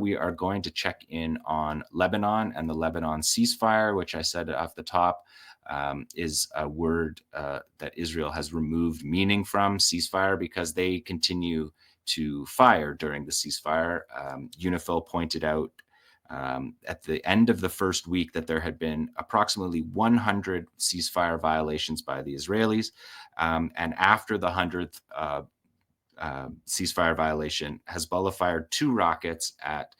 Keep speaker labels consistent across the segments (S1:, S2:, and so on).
S1: we are going to check in on Lebanon and the Lebanon ceasefire, which I said off the top is a word that Israel has removed meaning from ceasefire because they continue to fire during the ceasefire. UNIFIL pointed out at the end of the first week that there had been approximately 100 ceasefire violations by the Israelis. And after the 100th ceasefire violation, Hezbollah fired 2 rockets at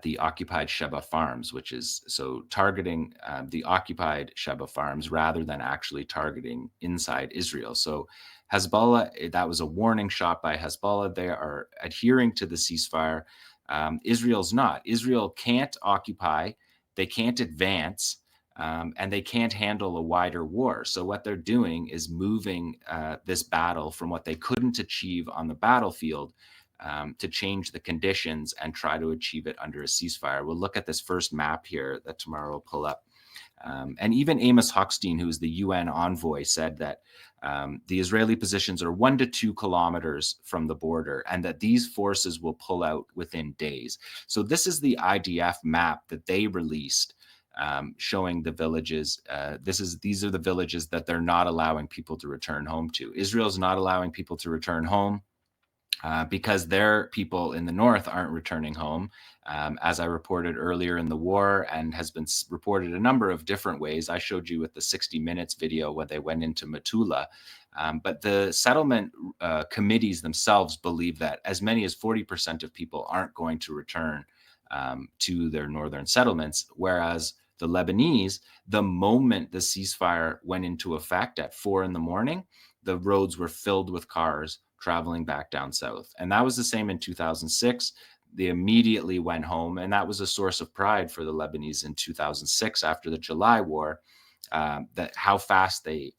S1: the occupied Sheba farms, which is so targeting the occupied Sheba farms rather than actually targeting inside Israel. So Hezbollah, that was a warning shot by Hezbollah. They are adhering to the ceasefire. Israel's not. Israel can't occupy, they can't advance, and they can't handle a wider war. So what they're doing is moving this battle from what they couldn't achieve on the battlefield to change the conditions and try to achieve it under a ceasefire. We'll look at this first map here that tomorrow will pull up. And even Amos Hochstein, who's the UN envoy, said that the Israeli positions are 1 to 2 kilometers from the border and that these forces will pull out within days. So this is the IDF map that they released showing the villages. These are the villages that they're not allowing people to return home to. Israel's not allowing people to return home because their people in the north aren't returning home, as I reported earlier in the war and has been reported a number of different ways. I showed you with the 60 Minutes video when they went into Metula. But the settlement committees themselves believe that as many as 40% of people aren't going to return to their northern settlements, whereas the Lebanese, the moment the ceasefire went into effect at 4 a.m, the roads were filled with cars traveling back down south. And that was the same in 2006. They immediately went home, and that was a source of pride for the Lebanese in 2006 after the July war, that how fast they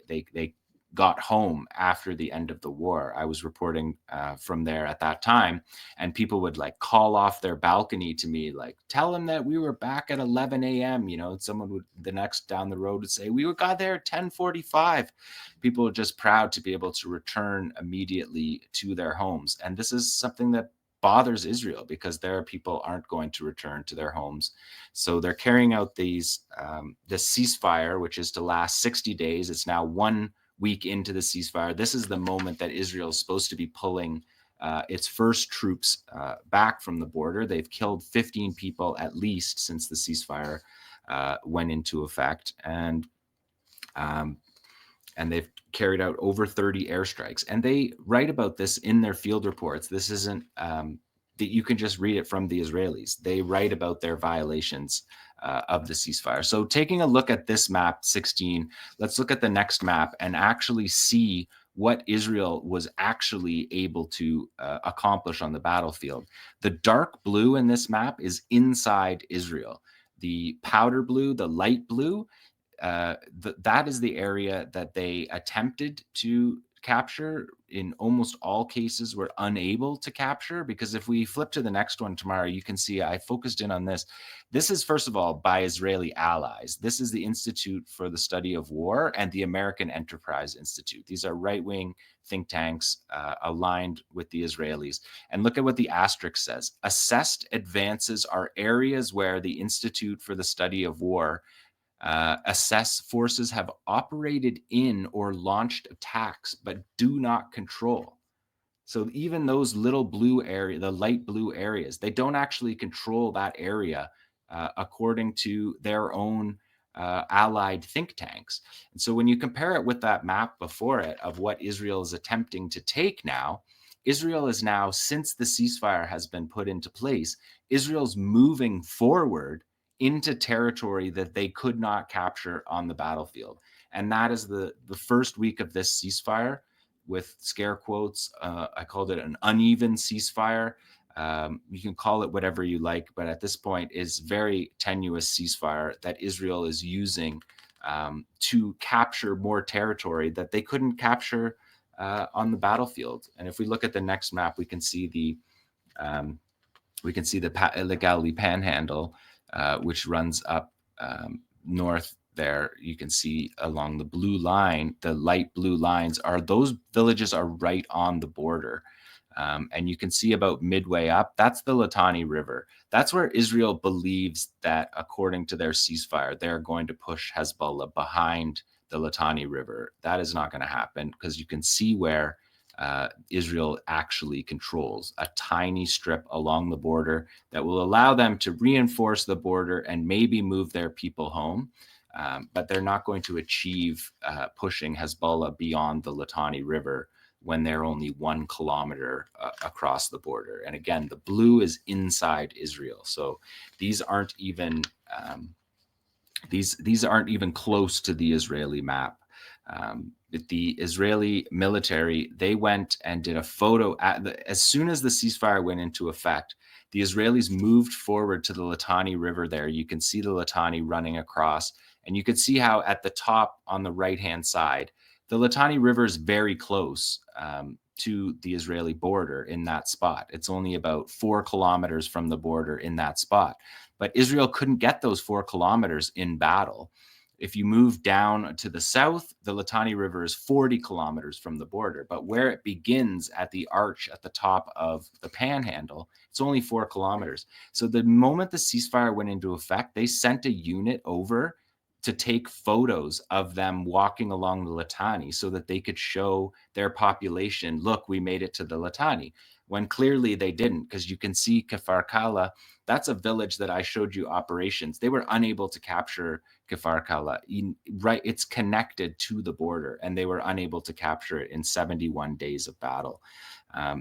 S1: got home after the end of the war. I was reporting from there at that time, and people would like call off their balcony to me, like, tell them that we were back at 11 a.m. You know, someone would, the next down the road would say, we got there at 10:45. People are just proud to be able to return immediately to their homes. And this is something that bothers Israel because their people aren't going to return to their homes. So they're carrying out these, the ceasefire, which is to last 60 days. It's now 1 week into the ceasefire. This is the moment that Israel is supposed to be pulling its first troops back from the border. They've killed 15 people at least since the ceasefire went into effect, and they've carried out over 30 airstrikes. And they write about this in their field reports. This isn't that you can just read it from the Israelis. They write about their violations of the ceasefire. So taking a look at this map 16, let's look at the next map and actually see what Israel was actually able to accomplish on the battlefield. The dark blue in this map is inside Israel. The powder blue, the light blue, that is the area that they attempted to capture. In almost all cases were unable to capture, because if we flip to the next one tomorrow, you can see I focused in on this. This is, first of all, by Israeli allies. This is the Institute for the Study of War and the American Enterprise Institute. These are right-wing think tanks aligned with the Israelis. And look at what the asterisk says. Assessed advances are areas where the Institute for the Study of War assess forces have operated in or launched attacks, but do not control. So even those little blue area, the light blue areas, they don't actually control that area according to their own allied think tanks. And so when you compare it with that map before it of what Israel is attempting to take now, Israel is now, since the ceasefire has been put into place, Israel's moving forward into territory that they could not capture on the battlefield. And that is the first week of this ceasefire, with scare quotes. I called it an uneven ceasefire. You can call it whatever you like, but at this point is very tenuous ceasefire that Israel is using to capture more territory that they couldn't capture on the battlefield. And if we look at the next map, we can see the Galilee Panhandle, which runs up north there. You can see along the blue line, the light blue lines are, those villages are right on the border. And you can see about midway up, that's the Litani River. That's where Israel believes that, according to their ceasefire, they're going to push Hezbollah behind the Litani River. That is not going to happen, because you can see where Israel actually controls a tiny strip along the border that will allow them to reinforce the border and maybe move their people home. But they're not going to achieve pushing Hezbollah beyond the Litani River when they're only 1 kilometer across the border. And again, the blue is inside Israel. So these aren't even these aren't even close to the Israeli map. The Israeli military, they went and did a photo as soon as the ceasefire went into effect. The Israelis moved forward to the Litani River there. You can see the Litani running across, and you can see how at the top on the right-hand side, the Litani River is very close to the Israeli border in that spot. It's only about 4 kilometers from the border in that spot. But Israel couldn't get those 4 kilometers in battle. If you move down to the south, the Litani River is 40 kilometers from the border. But where it begins at the arch at the top of the panhandle, it's only 4 kilometers. So the moment the ceasefire went into effect, they sent a unit over to take photos of them walking along the Litani so that they could show their population, look, we made it to the Litani, when clearly they didn't, because you can see 𝐓𝐡𝐞 that's a village that I showed you operations. They were unable to capture 𝐓𝐡𝐞. Right, it's connected to the border, and they were unable to capture it in 71 days of battle.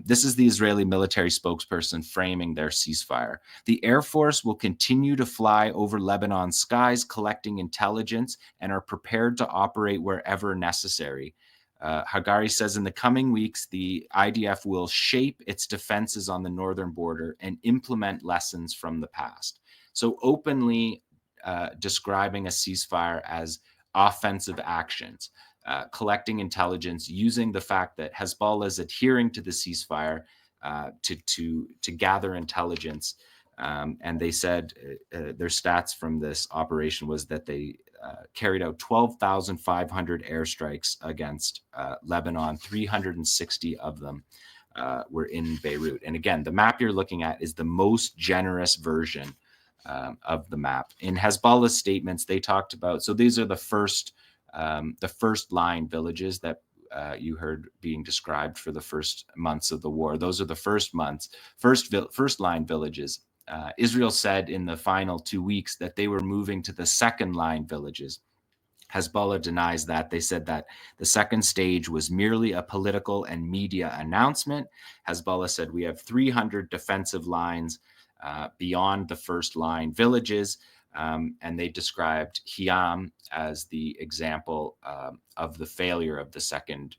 S1: This is the Israeli military spokesperson framing their ceasefire. The Air Force will continue to fly over Lebanon's skies, collecting intelligence, and are prepared to operate wherever necessary. Hagari says in the coming weeks, the IDF will shape its defenses on the northern border and implement lessons from the past. So openly describing a ceasefire as offensive actions, collecting intelligence, using the fact that Hezbollah is adhering to the ceasefire to gather intelligence. And they said their stats from this operation was that they carried out 12,500 airstrikes against Lebanon. 360 of them were in Beirut. And again, the map you're looking at is the most generous version of the map. In Hezbollah's statements, they talked about, so these are the first line villages that you heard being described for the first months of the war. Those are the first line villages. Israel said in the final 2 weeks that they were moving to the second line villages. Hezbollah denies that. They said that the second stage was merely a political and media announcement. Hezbollah said we have 300 defensive lines beyond the first line villages. And they described 𝐓𝐡𝐞 as the example of the failure of the second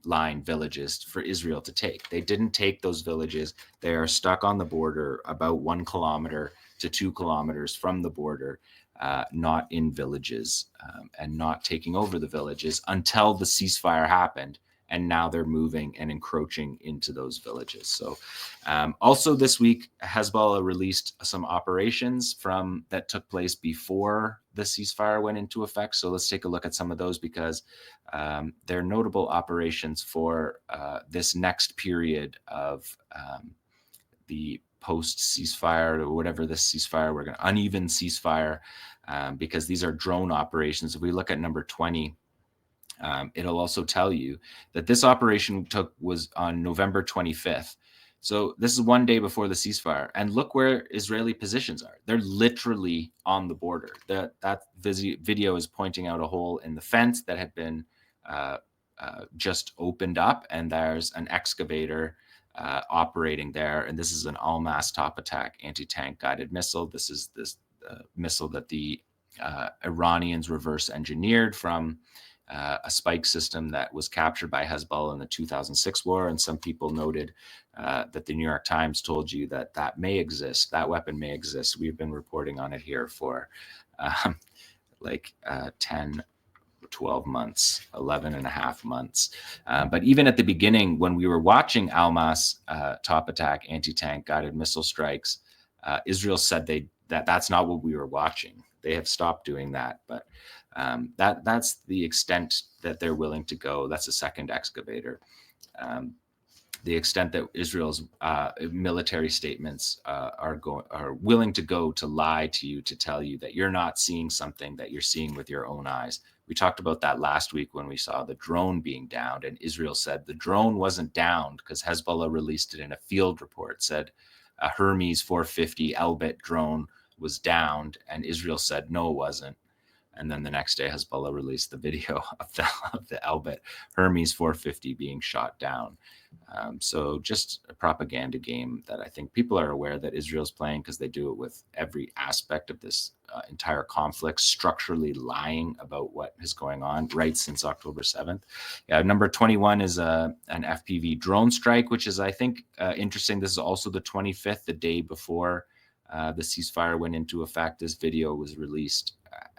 S1: line villages for Israel to take. They didn't take those villages. They are stuck on the border about 1 kilometer to 2 kilometers from the border, not in villages and not taking over the villages until the ceasefire happened. And now they're moving and encroaching into those villages. So also this week, Hezbollah released some operations that took place before the ceasefire went into effect. So let's take a look at some of those, because they're notable operations for this next period of the post-ceasefire, or whatever this ceasefire, uneven ceasefire, because these are drone operations. If we look at number 20, it'll also tell you that this operation was on November 25th. So this is 1 day before the ceasefire. And look where Israeli positions are. They're literally on the border. That video is pointing out a hole in the fence that had been just opened up, and there's an excavator operating there. And this is an all-mass top attack anti-tank guided missile. This is this missile that the Iranians reverse engineered from a spike system that was captured by Hezbollah in the 2006 war. And some people noted that the New York Times told you that may exist, that weapon may exist. We've been reporting on it here for 10, 12 months, 11 and a half months. But even at the beginning, when we were watching Almas top attack anti-tank guided missile strikes, Israel said that's not what we were watching. They have stopped doing that, but that's the extent that they're willing to go. That's a second excavator. the extent that Israel's military statements are willing to go to lie to you, to tell you that you're not seeing something that you're seeing with your own eyes. We talked about that last week when we saw the drone being downed, and Israel said the drone wasn't downed because Hezbollah released it in a field report, said a Hermes 450 𝐓𝐴𝐷 drone was downed, and Israel said no, it wasn't. And then the next day, Hezbollah released the video of the 𝐓𝐴𝐷 Hermes 450 being shot down. So just a propaganda game that I think people are aware that Israel's playing, because they do it with every aspect of this entire conflict, structurally lying about what is going on right since October 7th. Yeah, number 21 is an FPV drone strike, which is, I think, interesting. This is also the 25th, the day before the ceasefire went into effect. This video was released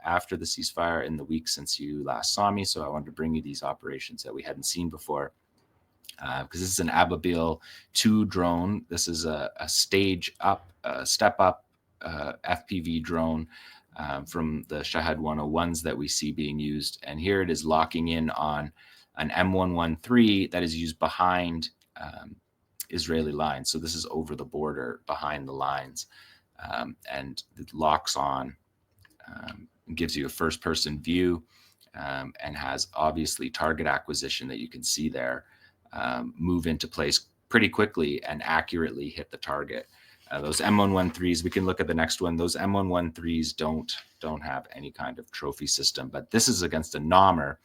S1: after the ceasefire in the week since you last saw me. So I wanted to bring you these operations that we hadn't seen before. Because this is an Ababil 2 drone. This is a step up FPV drone from the Shahed 101s that we see being used. And here it is locking in on an M113 that is used behind Israeli lines. So this is over the border behind the lines. And it locks on, gives you a first person view, and has obviously target acquisition that you can see there. Move into place pretty quickly and accurately hit the target. Those M113s, we can look at the next one. Those M113s don't have any kind of trophy system, but this is against a NOMR.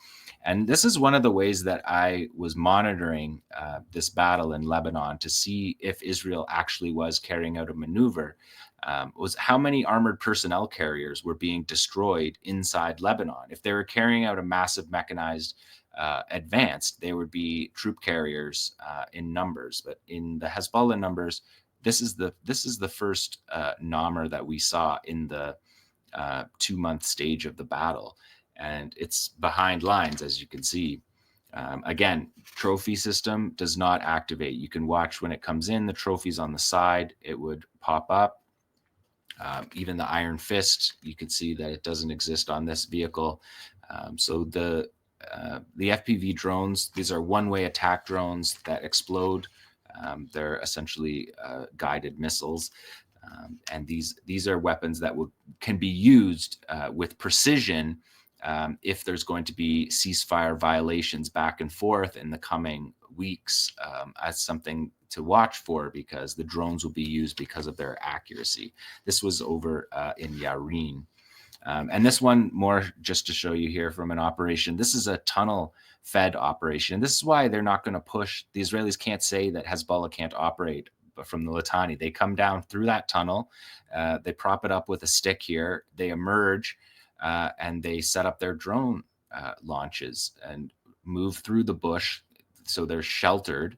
S1: And this is one of the ways that I was monitoring this battle in Lebanon to see if Israel actually was carrying out a maneuver, was how many armored personnel carriers were being destroyed inside Lebanon. If they were carrying out a massive mechanized advanced, there would be troop carriers in numbers, but in the Hezbollah numbers, this is the first NOMR that we saw in the 2-month stage of the battle, and it's behind lines, as you can see. Again, trophy system does not activate. You can watch when it comes in, the trophies on the side, it would pop up. Even the Iron Fist, you can see that it doesn't exist on this vehicle. So the FPV drones, these are one-way attack drones that explode. They're essentially guided missiles. And these are weapons that can be used with precision if there's going to be ceasefire violations back and forth in the coming weeks, as something to watch for, because the drones will be used because of their accuracy. This was over in Yarin. And this one, more just to show you here from an operation, this is a tunnel fed operation. This is why they're not going to push. The Israelis can't say that Hezbollah can't operate from the Litani. They come down through that tunnel, they prop it up with a stick here, they emerge, and they set up their drone launches and move through the bush, so they're sheltered.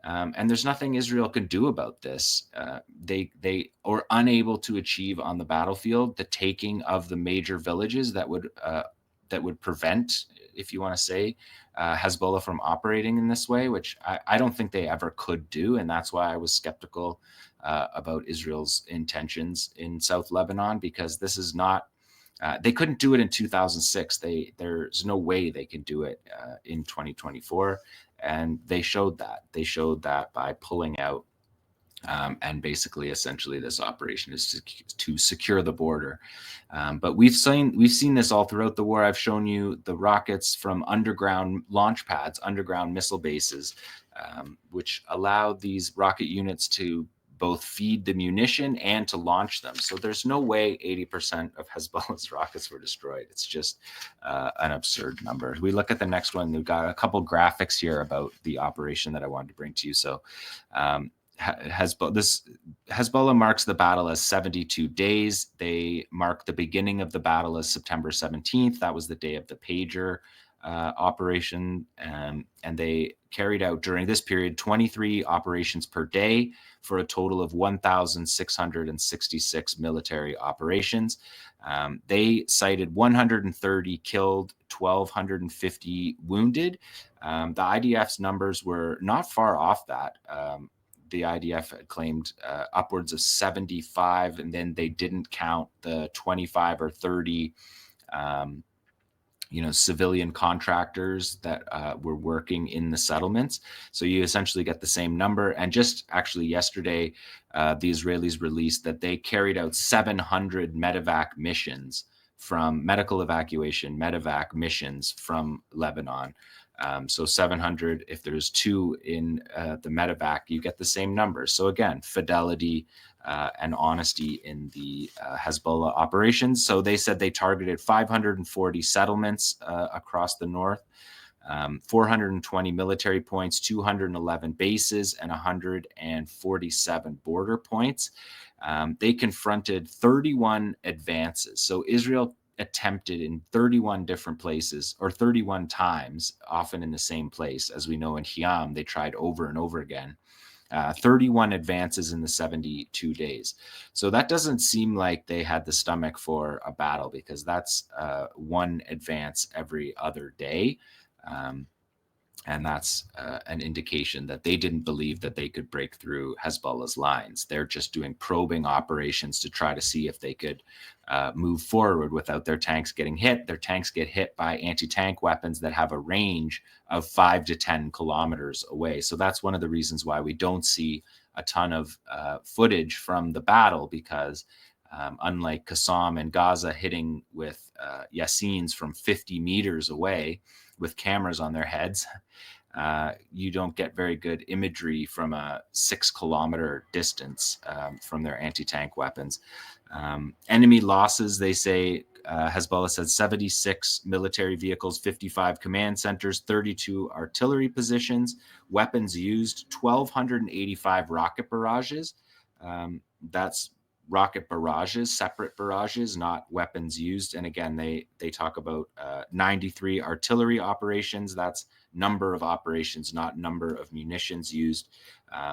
S1: And there's nothing Israel can do about this. They are unable to achieve on the battlefield the taking of the major villages that would prevent, if you want to say, Hezbollah from operating in this way, which I don't think they ever could do. And that's why I was skeptical about Israel's intentions in South Lebanon, because this is not, they couldn't do it in 2006. There's no way they can do it in 2024. And they showed that. They showed that by pulling out. And basically, essentially, this operation is to secure the border. But we've seen this all throughout the war. I've shown you the rockets from underground launch pads, underground missile bases, which allow these rocket units to both feed the munition and to launch them. So there's no way 80% of Hezbollah's rockets were destroyed. It's just an absurd number. We look at the next one. We've got a couple graphics here about the operation that I wanted to bring to you. So Hezbollah marks the battle as 72 days. They mark the beginning of the battle as September 17th. That was the day of the pager operation. And they carried out during this period 23 operations per day for a total of 1,666 military operations. They cited 130 killed, 1,250 wounded. The IDF's numbers were not far off that. The IDF had claimed upwards of 75, and then they didn't count the 25 or 30 civilian contractors that were working in the settlements. So you essentially get the same number. And just actually yesterday, the Israelis released that they carried out 700 medevac missions from medical evacuation, medevac missions from Lebanon. So 700, if there's 2 in the medevac, you get the same number. So again, fidelity and honesty in the Hezbollah operations. So they said they targeted 540 settlements across the north, 420 military points, 211 bases, and 147 border points. They confronted 31 advances. So Israel attempted in 31 different places, or 31 times, often in the same place. As we know in 𝐓𝐿, they tried over and over again. 31 advances in the 72 days. So that doesn't seem like they had the stomach for a battle, because that's one advance every other day. And that's an indication that they didn't believe that they could break through Hezbollah's lines. They're just doing probing operations to try to see if they could move forward without their tanks getting hit. Their tanks get hit by anti-tank weapons that have a range of 5 to 10 kilometers away. So that's one of the reasons why we don't see a ton of footage from the battle, because unlike Qassam and Gaza hitting with Yassins from 50 meters away with cameras on their heads, you don't get very good imagery from a 6-kilometer distance from their anti-tank weapons. Enemy losses, they say, Hezbollah said 76 military vehicles, 55 command centers, 32 artillery positions, weapons used, 1,285 rocket barrages. That's rocket barrages, separate barrages, not weapons used. And again, they talk about 93 artillery operations. That's number of operations, not number of munitions used.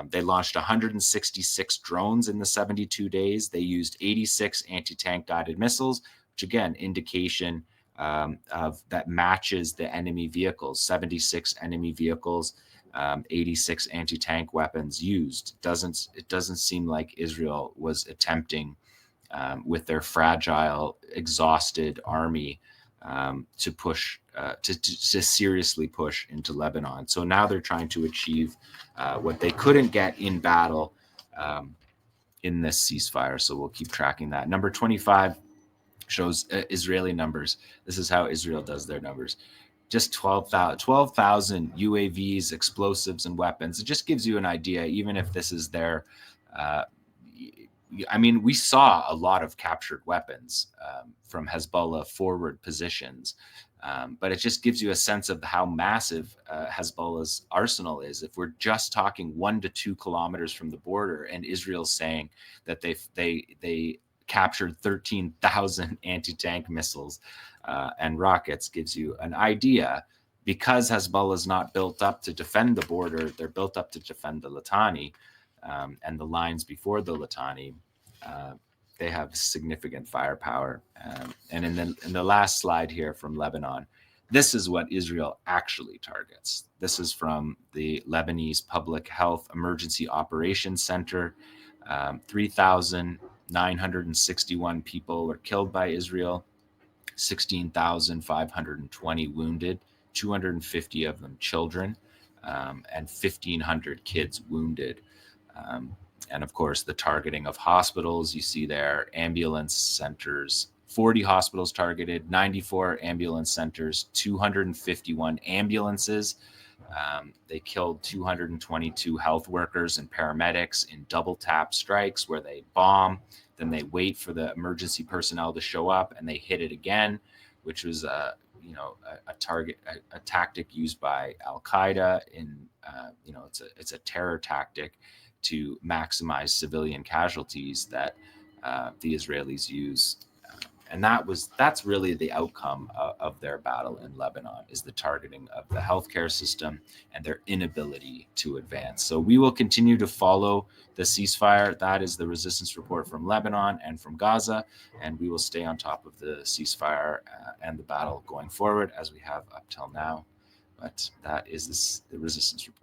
S1: They launched 166 drones in the 72 days. They used 86 anti-tank guided missiles, which again, indication of that matches the enemy vehicles. 76 enemy vehicles, 86 anti-tank weapons used. It doesn't seem like Israel was attempting with their fragile, exhausted army to push to seriously push into Lebanon. So now they're trying to achieve what they couldn't get in battle in this ceasefire. So we'll keep tracking that. Number 25 shows Israeli numbers. This is how Israel does their numbers. Just 12,000 UAVs, explosives, and weapons. It just gives you an idea, even if this is their we saw a lot of captured weapons from Hezbollah forward positions, but it just gives you a sense of how massive Hezbollah's arsenal is. If we're just talking 1 to 2 kilometers from the border, and Israel's saying that they captured 13,000 anti-tank missiles and rockets, gives you an idea. Because Hezbollah is not built up to defend the border, they're built up to defend the Litani and the lines before the Litani. They have significant firepower. And in the last slide here from Lebanon, this is what Israel actually targets. This is from the Lebanese Public Health Emergency Operations Center. 3,961 people were killed by Israel, 16,520 wounded, 250 of them children, and 1,500 kids wounded. And of course, the targeting of hospitals, you see there, ambulance centers, 40 hospitals targeted, 94 ambulance centers, 251 ambulances. They killed 222 health workers and paramedics in double tap strikes, where they bomb, then they wait for the emergency personnel to show up, and they hit it again, which was a tactic used by Al-Qaeda it's a terror tactic to maximize civilian casualties that the Israelis use. And that's really the outcome of their battle in Lebanon, is the targeting of the healthcare system and their inability to advance. So we will continue to follow the ceasefire. That is the resistance report from Lebanon and from Gaza, and we will stay on top of the ceasefire and the battle going forward, as we have up till now. But that is the resistance report.